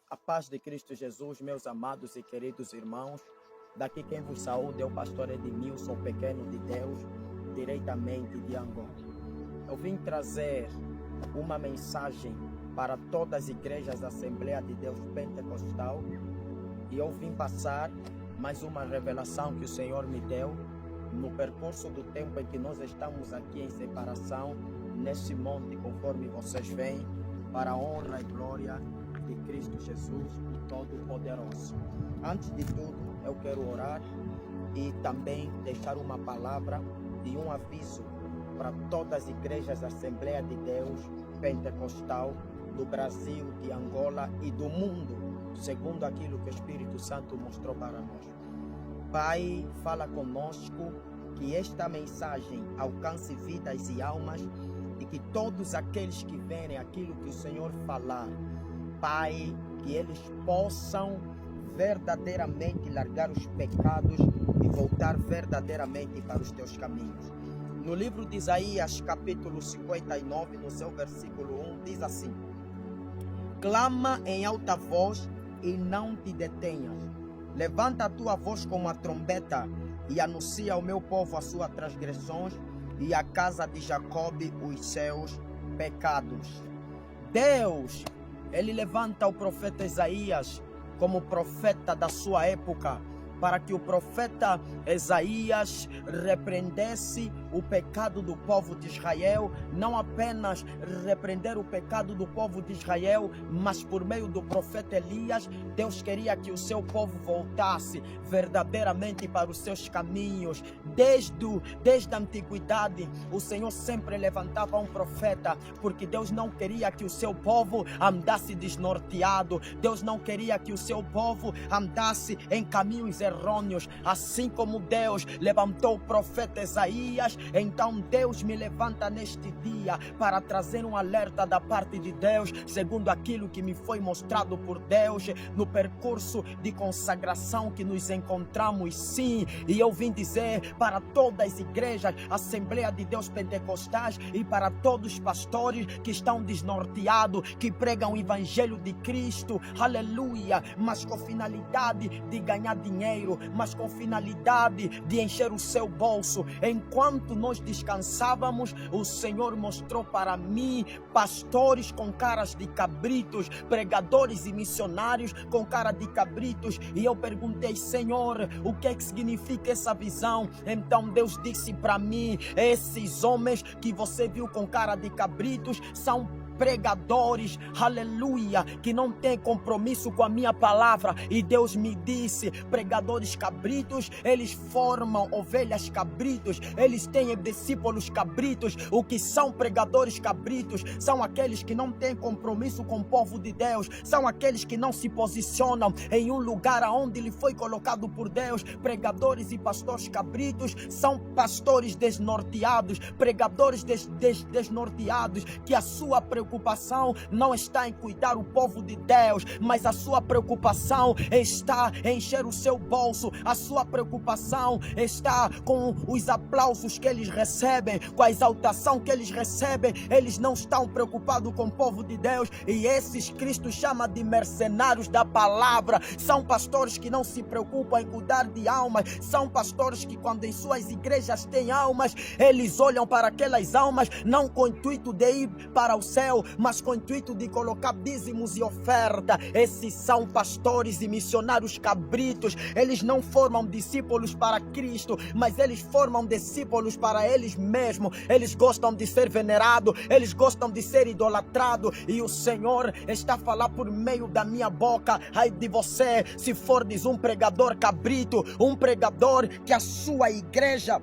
A paz de Cristo Jesus, meus amados e queridos irmãos. Daqui quem vos saúda é o pastor Edmilson Pequeno de Deus, diretamente de Angola. Eu vim trazer uma mensagem para todas as igrejas da Assembleia de Deus Pentecostal e eu vim passar mais uma revelação que o Senhor me deu no percurso do tempo em que nós estamos aqui em separação, nesse monte, conforme vocês veem, para a honra e glória de Cristo Jesus, o Todo-Poderoso. Antes de tudo, eu quero orar e também deixar uma palavra e um aviso para todas as igrejas da Assembleia de Deus Pentecostal do Brasil, de Angola e do mundo, segundo aquilo que o Espírito Santo mostrou para nós. Pai, fala conosco, que esta mensagem alcance vidas e almas e que todos aqueles que verem aquilo que o Senhor falar, Pai, que eles possam verdadeiramente largar os pecados e voltar verdadeiramente para os teus caminhos. No livro de Isaías, capítulo 59, no seu versículo 1, diz assim: clama em alta voz e não te detenhas. Levanta a tua voz como a trombeta e anuncia ao meu povo as suas transgressões e à casa de Jacobe os seus pecados. Deus, Ele levanta o profeta Isaías como profeta da sua época, para que o profeta Isaías repreendesse o pecado do povo de Israel, não apenas repreender o pecado do povo de Israel, mas por meio do profeta Elias, Deus queria que o seu povo voltasse verdadeiramente para os seus caminhos. Desde a antiguidade, o Senhor sempre levantava um profeta, porque Deus não queria que o seu povo andasse desnorteado, Deus não queria que o seu povo andasse em caminhos errôneos. Assim como Deus levantou o profeta Isaías, então Deus me levanta neste dia para trazer um alerta da parte de Deus, segundo aquilo que me foi mostrado por Deus no percurso de consagração que nos encontramos, sim. E eu vim dizer para todas as igrejas, Assembleia de Deus Pentecostais, e para todos os pastores que estão desnorteados, que pregam o Evangelho de Cristo, aleluia, mas com finalidade de ganhar dinheiro, mas com finalidade de encher o seu bolso. Enquanto nós descansávamos, o Senhor mostrou para mim pastores com caras de cabritos, pregadores e missionários com cara de cabritos, e eu perguntei: Senhor, o que é que significa essa visão? Então Deus disse para mim: esses homens que você viu com cara de cabritos são pregadores, aleluia, que não tem compromisso com a minha palavra. E Deus me disse: pregadores cabritos, eles formam ovelhas cabritos, eles têm discípulos cabritos. O que são pregadores cabritos? São aqueles que não têm compromisso com o povo de Deus, são aqueles que não se posicionam em um lugar aonde ele foi colocado por Deus. Pregadores e pastores cabritos são pastores desnorteados, pregadores desnorteados, que a sua preocupação não está em cuidar o povo de Deus, mas a sua preocupação está em encher o seu bolso, a sua preocupação está com os aplausos que eles recebem, com a exaltação que eles recebem. Eles não estão preocupados com o povo de Deus, e esses Cristo chama de mercenários da palavra. São pastores que não se preocupam em cuidar de almas, são pastores que, quando em suas igrejas têm almas, eles olham para aquelas almas não com o intuito de ir para o céu, mas com o intuito de colocar dízimos e oferta. Esses são pastores e missionários cabritos. Eles não formam discípulos para Cristo, mas eles formam discípulos para eles mesmos. Eles gostam de ser venerados, eles gostam de ser idolatrados, e o Senhor está a falar por meio da minha boca: ai de você, se fordes um pregador cabrito, um pregador que a sua igreja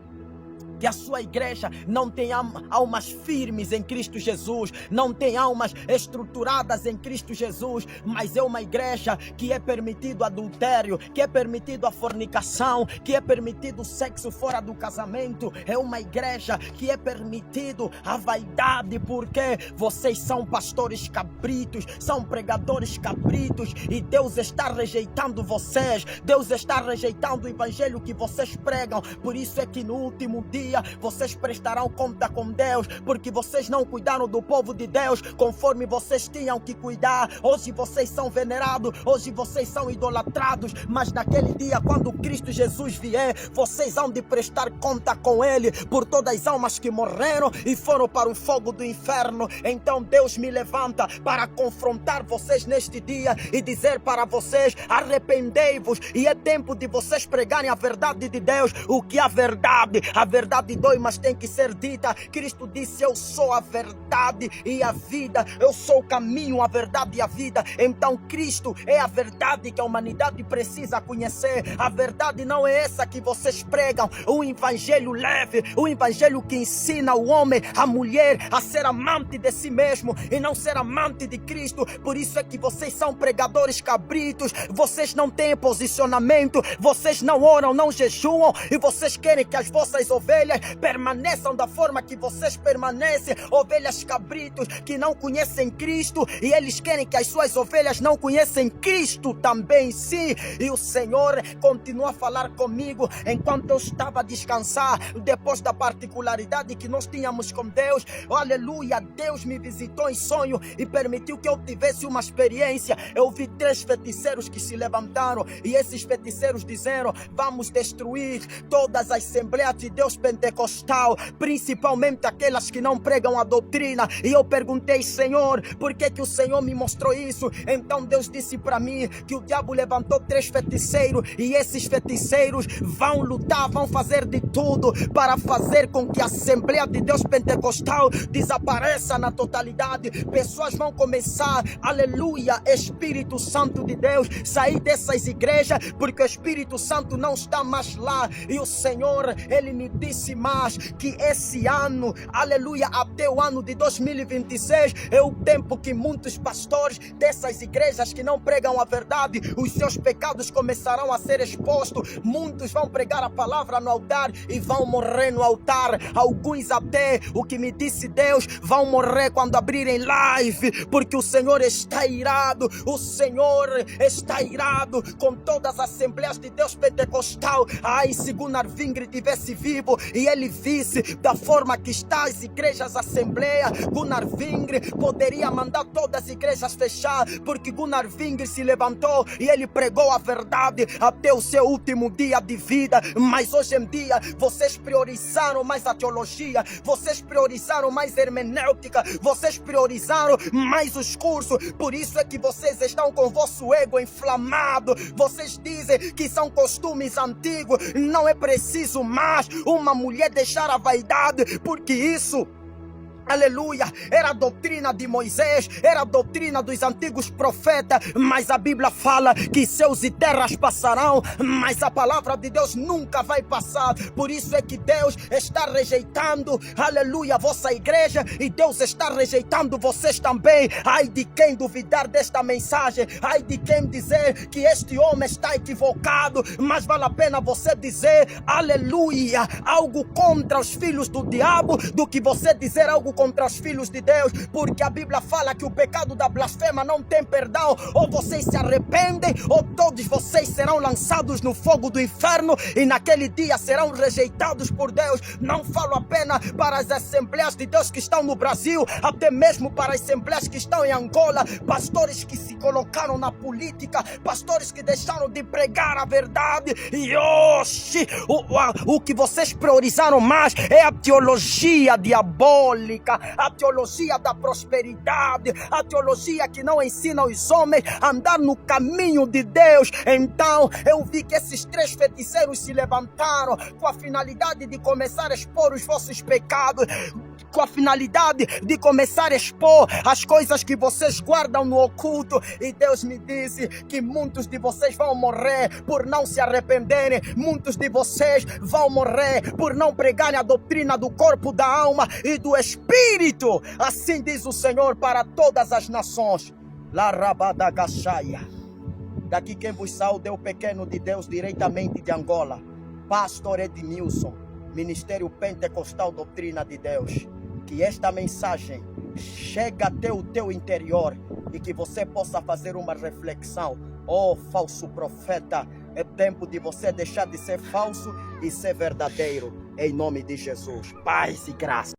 não tem almas firmes em Cristo Jesus, não tem almas estruturadas em Cristo Jesus, mas é uma igreja que é permitido adultério, que é permitido a fornicação, que é permitido o sexo fora do casamento. É uma igreja que é permitido a vaidade, porque vocês são pastores cabritos, são pregadores cabritos, e Deus está rejeitando vocês, Deus está rejeitando o evangelho que vocês pregam. Por isso é que no último dia dia vocês prestarão conta com Deus, porque vocês não cuidaram do povo de Deus conforme vocês tinham que cuidar. Hoje vocês são venerados, hoje vocês são idolatrados, mas naquele dia, quando Cristo Jesus vier, vocês hão de prestar conta com Ele por todas as almas que morreram e foram para o fogo do inferno. Então Deus me levanta para confrontar vocês neste dia e dizer para vocês: arrependei-vos, e é tempo de vocês pregarem a verdade de Deus. O que é a verdade dói, mas tem que ser dita. Cristo disse: eu sou a verdade e a vida, eu sou o caminho, a verdade e a vida. Então Cristo é a verdade que a humanidade precisa conhecer. A verdade não é essa que vocês pregam, um evangelho leve, um evangelho que ensina o homem, a mulher a ser amante de si mesmo e não ser amante de Cristo. Por isso é que vocês são pregadores cabritos, vocês não têm posicionamento, vocês não oram, não jejuam, e vocês querem que as vossas ovelhas permaneçam da forma que vocês permanecem, ovelhas cabritos que não conhecem Cristo, e eles querem que as suas ovelhas não conhecem Cristo também, sim. E o Senhor continua a falar comigo enquanto eu estava a descansar, depois da particularidade que nós tínhamos com Deus. Aleluia, Deus me visitou em sonho e permitiu que eu tivesse uma experiência. Eu vi 3 feiticeiros que se levantaram, e esses feiticeiros disseram: vamos destruir todas as Assembleias de Deus pentecostal, principalmente aquelas que não pregam a doutrina. E eu perguntei: Senhor, por que o Senhor me mostrou isso? Então Deus disse para mim que o diabo levantou 3 feiticeiros, e esses feiticeiros vão lutar, vão fazer de tudo para fazer com que a Assembleia de Deus pentecostal desapareça na totalidade. Pessoas vão começar, aleluia, Espírito Santo de Deus, sair dessas igrejas, porque o Espírito Santo não está mais lá. E o Senhor, Ele me disse mais que esse ano, aleluia, até o ano de 2026 é o tempo que muitos pastores dessas igrejas que não pregam a verdade, os seus pecados começarão a ser expostos. Muitos vão pregar a palavra no altar e vão morrer no altar. Alguns até, o que me disse Deus, vão morrer quando abrirem live, porque o Senhor está irado. O Senhor está irado com todas as Assembleias de Deus pentecostal. Ai, se Gunnar Wingre tivesse vivo e ele visse da forma que está as igrejas Assembleia, Gunnar Wingre poderia mandar todas as igrejas fechar, porque Gunnar Wingre se levantou e ele pregou a verdade até o seu último dia de vida. Mas hoje em dia vocês priorizaram mais a teologia, vocês priorizaram mais a hermenêutica, vocês priorizaram mais os cursos. Por isso é que vocês estão com o vosso ego inflamado. Vocês dizem que são costumes antigos. Não é preciso mais uma mulher deixar a vaidade, porque isso, aleluia, era a doutrina de Moisés, era a doutrina dos antigos profetas. Mas a Bíblia fala que céus e terras passarão, mas a palavra de Deus nunca vai passar. Por isso é que Deus está rejeitando, aleluia, a vossa igreja, e Deus está rejeitando vocês também. Ai de quem duvidar desta mensagem, ai de quem dizer que este homem está equivocado. Mas vale a pena você dizer, aleluia, algo contra os filhos do diabo, do que você dizer algo contra os filhos de Deus, porque a Bíblia fala que o pecado da blasfema não tem perdão. Ou vocês se arrependem, ou todos vocês serão lançados no fogo do inferno, e naquele dia serão rejeitados por Deus. Não falo apenas para as Assembleias de Deus que estão no Brasil, até mesmo para as Assembleias que estão em Angola. Pastores que se colocaram na política, pastores que deixaram de pregar a verdade. E oxi, o que vocês priorizaram mais é a teologia diabólica, a teologia da prosperidade, a teologia que não ensina os homens a andar no caminho de Deus. Então eu vi que esses 3 feiticeiros se levantaram com a finalidade de começar a expor os vossos pecados, com a finalidade de começar a expor as coisas que vocês guardam no oculto. E Deus me disse que muitos de vocês vão morrer por não se arrependerem, muitos de vocês vão morrer por não pregarem a doutrina do corpo, da alma e do Espírito. Assim diz o Senhor para todas as nações. Larabadagachaia. Daqui quem vos saúda é o pequeno de Deus, diretamente de Angola, Pastor Edmilson, Ministério Pentecostal Doutrina de Deus. Que esta mensagem chegue até o teu interior e que você possa fazer uma reflexão. Oh, falso profeta, é tempo de você deixar de ser falso e ser verdadeiro. em nome de Jesus. Paz e graça.